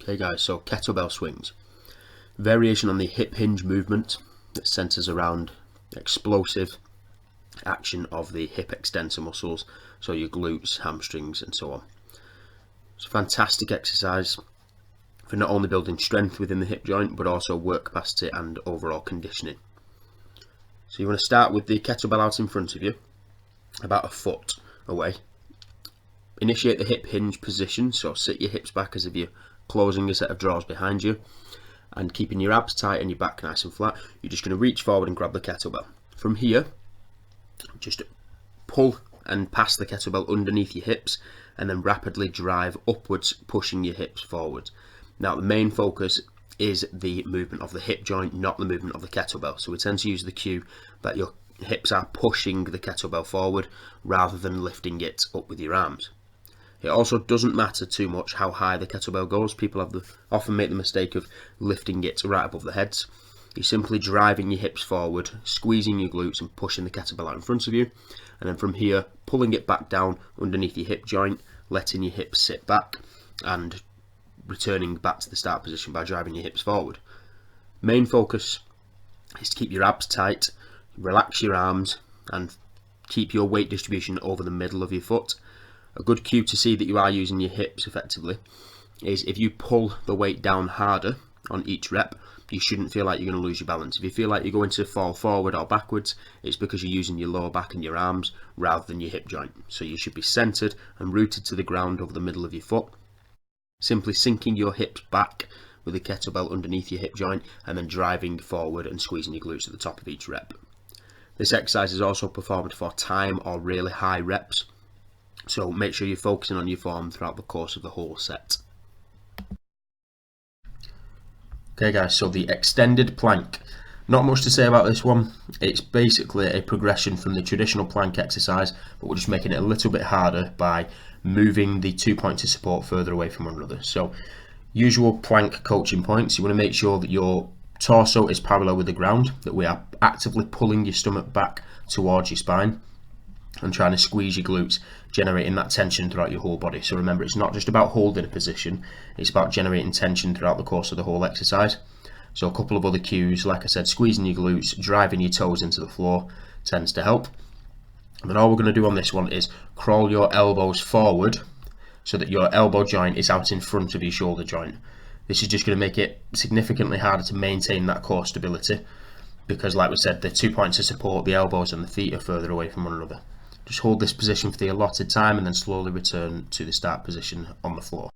Okay guys, so kettlebell swings. Variation on the hip hinge movement that centers around explosive action of the hip extensor muscles, so your glutes, hamstrings and so on. It's a fantastic exercise for not only building strength within the hip joint but also work capacity and overall conditioning. So you want to start with the kettlebell out in front of you, about a foot away. Initiate the hip hinge position, so sit your hips back as if you're closing a set of drawers behind you, and keeping your abs tight and your back nice and flat. You're just going to reach forward and grab the kettlebell. From here, just pull and pass the kettlebell underneath your hips and then rapidly drive upwards, pushing your hips forward. Now the main focus is the movement of the hip joint, not the movement of the kettlebell. So we tend to use the cue that your hips are pushing the kettlebell forward rather than lifting it up with your arms. It also doesn't matter too much how high the kettlebell goes. People often make the mistake of lifting it right above the heads. You're simply driving your hips forward, squeezing your glutes and pushing the kettlebell out in front of you. And then from here, pulling it back down underneath your hip joint, letting your hips sit back and returning back to the start position by driving your hips forward. Main focus is to keep your abs tight, relax your arms and keep your weight distribution over the middle of your foot. A good cue to see that you are using your hips effectively is if you pull the weight down harder on each rep, you shouldn't feel like you're going to lose your balance. If you feel like you're going to fall forward or backwards, it's because you're using your lower back and your arms rather than your hip joint. So you should be centered and rooted to the ground over the middle of your foot, simply sinking your hips back with the kettlebell underneath your hip joint and then driving forward and squeezing your glutes at the top of each rep. This exercise is also performed for time or really high reps, so make sure you're focusing on your form throughout the course of the whole set. Okay guys, so the extended plank. Not much to say about this one. It's basically a progression from the traditional plank exercise, but we're just making it a little bit harder by moving the 2 points of support further away from one another. So usual plank coaching points, you want to make sure that your torso is parallel with the ground, that we are actively pulling your stomach back towards your spine and trying to squeeze your glutes, generating that tension throughout your whole body. So remember, it's not just about holding a position, it's about generating tension throughout the course of the whole exercise. So a couple of other cues, like I said, squeezing your glutes, driving your toes into the floor tends to help. And then all we're going to do on this one is crawl your elbows forward so that your elbow joint is out in front of your shoulder joint. This is just going to make it significantly harder to maintain that core stability because, like we said, the 2 points of support, the elbows and the feet, are further away from one another. Just hold this position for the allotted time and then slowly return to the start position on the floor.